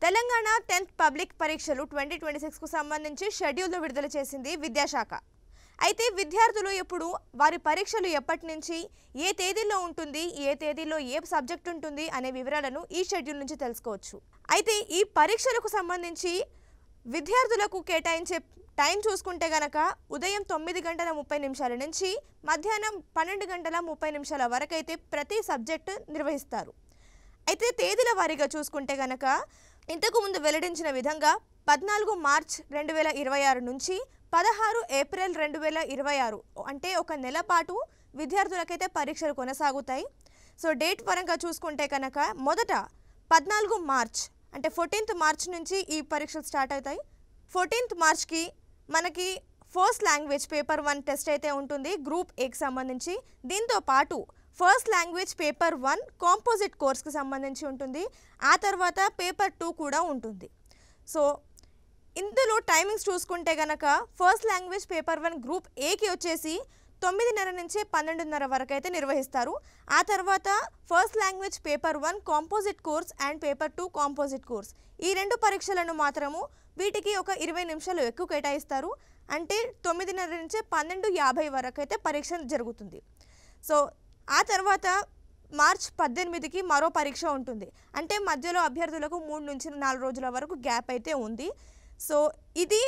Telangana 10th public పరీక్షలు 2026 కు సంబంధించి షెడ్యూల్ విడుదల చేసింది విద్యాశాఖ. అయితే విద్యార్థులు ఇప్పుడు వారి పరీక్షలు ఎప్పటి నుంచి ఏ తేదీలో ఉంటుంది, ఏ తేదీలో ఏ సబ్జెక్ట్ ఉంటుంది అనే వివరాలను ఈ షెడ్యూల్ నుంచి తెలుసుకోవచ్చు. అయితే ఈ పరీక్షలకు సంబంధించి విద్యార్థులకు కేటాయించే టైం చూసుకుంటే గనక ఉదయం 9:30 నుంచి మధ్యాహ్నం 12:30 వరకు అయితే ప్రతి సబ్జెక్ట్ నిర్వహిస్తారు. అయితే తేదీల వారీగా చూసుకుంటే గనక ఇంతకు ముందు వెల్లడించిన విధంగా 14 మార్చ్ 2026 నుంచి 16 ఏప్రిల్ 2026 అంటే ఒక నెల పాటు విద్యార్థులకైతే పరీక్షలు కొనసాగుతాయి. సో డేట్ పరంగా చూసుకుంటే కనుక మొదట 14 మార్చ్ అంటే 14th మార్చ్ నుంచి ఈ పరీక్షలు స్టార్ట్ అవుతాయి. 14th మార్చ్కి మనకి ఫస్ట్ లాంగ్వేజ్ పేపర్ 1 టెస్ట్ అయితే ఉంటుంది గ్రూప్ ఏకి సంబంధించి. దీంతో పాటు ఫస్ట్ లాంగ్వేజ్ పేపర్ 1 కాంపోజిట్ కోర్స్కి సంబంధించి ఉంటుంది. ఆ తర్వాత పేపర్ 2 కూడా ఉంటుంది. సో ఇందులో టైమింగ్స్ చూసుకుంటే కనుక ఫస్ట్ లాంగ్వేజ్ పేపర్ 1 గ్రూప్ ఏకి వచ్చేసి 9:30 నుంచి 12:30 వరకు అయితే నిర్వహిస్తారు. ఆ తర్వాత first language paper 1 composite course and paper 2 composite course ఈ రెండు పరీక్షలను మాత్రము వీటికి ఒక 20 నిమిషాలు ఎక్కువ కేటాయిస్తారు. అంటే 9:30 నుంచి 12:50 వరకు అయితే పరీక్ష జరుగుతుంది. సో ఆ తర్వాత మార్చ్ 18కి మరో పరీక్ష ఉంటుంది. అంటే మధ్యలో అభ్యర్థులకు 3 నుంచి 4 రోజుల వరకు గ్యాప్ అయితే ఉంది. సో ఇది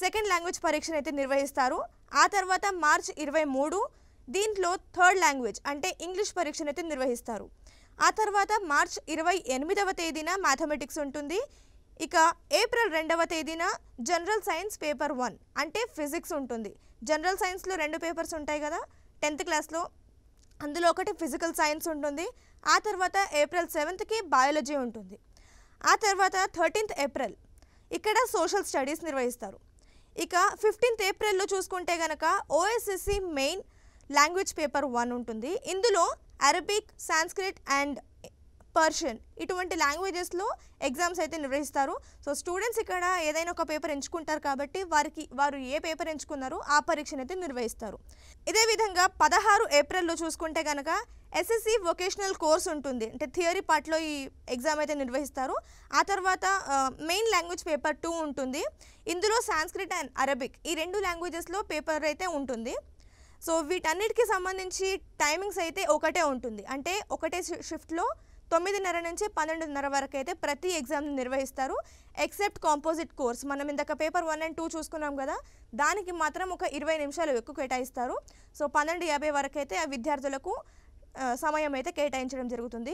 సెకండ్ లాంగ్వేజ్ పరీక్షను అయితే నిర్వహిస్తారు. ఆ తర్వాత మార్చ్ 23 దీంట్లో థర్డ్ లాంగ్వేజ్ అంటే ఇంగ్లీష్ పరీక్షను అయితే నిర్వహిస్తారు. ఆ తర్వాత మార్చ్ 28వ తేదీన మ్యాథమెటిక్స్ ఉంటుంది. ఇక ఏప్రిల్ 2వ తేదీన జనరల్ సైన్స్ పేపర్ 1 అంటే ఫిజిక్స్ ఉంటుంది. జనరల్ సైన్స్లో 2 పేపర్స్ ఉంటాయి కదా 10th క్లాస్లో, అందులో ఒకటి ఫిజికల్ సైన్స్ ఉంటుంది. ఆ తర్వాత ఏప్రిల్ 7కి బయాలజీ ఉంటుంది. ఆ తర్వాత 13th ఏప్రిల్ ఇక్కడ సోషల్ స్టడీస్ నిర్వహిస్తారు. ఇక 15th ఏప్రిల్లో చూసుకుంటే కనుక ఓఎస్ఎస్సి మెయిన్ లాంగ్వేజ్ పేపర్ 1 ఉంటుంది. ఇందులో అరబిక్, సాంస్క్రిట్ అండ్ పర్షియన్ ఇటువంటి లాంగ్వేజెస్లో ఎగ్జామ్స్ అయితే నిర్వహిస్తారు. సో స్టూడెంట్స్ ఇక్కడ ఏదైనా ఒక పేపర్ ఎంచుకుంటారు కాబట్టి వారు ఏ పేపర్ ఎంచుకున్నారో ఆ పరీక్షను అయితే నిర్వహిస్తారు. ఇదే విధంగా 16 ఏప్రిల్లో చూసుకుంటే కనుక ఎస్ఎస్సి వొకేషనల్ కోర్స్ ఉంటుంది. అంటే థియరీ పార్ట్లో ఈ ఎగ్జామ్ అయితే నిర్వహిస్తారు. ఆ తర్వాత మెయిన్ లాంగ్వేజ్ పేపర్ 2 ఉంటుంది. ఇందులో సాంస్క్రిట్ అండ్ అరబిక్ ఈ 2 లాంగ్వేజెస్లో పేపర్ అయితే ఉంటుంది. సో వీటన్నిటికీ సంబంధించి టైమింగ్స్ అయితే ఒకటే ఉంటుంది. అంటే ఒకటే షిఫ్ట్లో 9:30 నుంచి 12:30 వరకు అయితే ప్రతి ఎగ్జామ్ నిర్వహిస్తారు. ఎక్సెప్ట్ కాంపోజిట్ కోర్స్ మనం ఇందాక పేపర్ 1 and 2 చూసుకున్నాం కదా, దానికి మాత్రం ఒక 20 నిమిషాలు ఎక్కువ కేటాయిస్తారు. సో 12:50 వరకు అయితే ఆ విద్యార్థులకు సమయం అయితే కేటాయించడం జరుగుతుంది.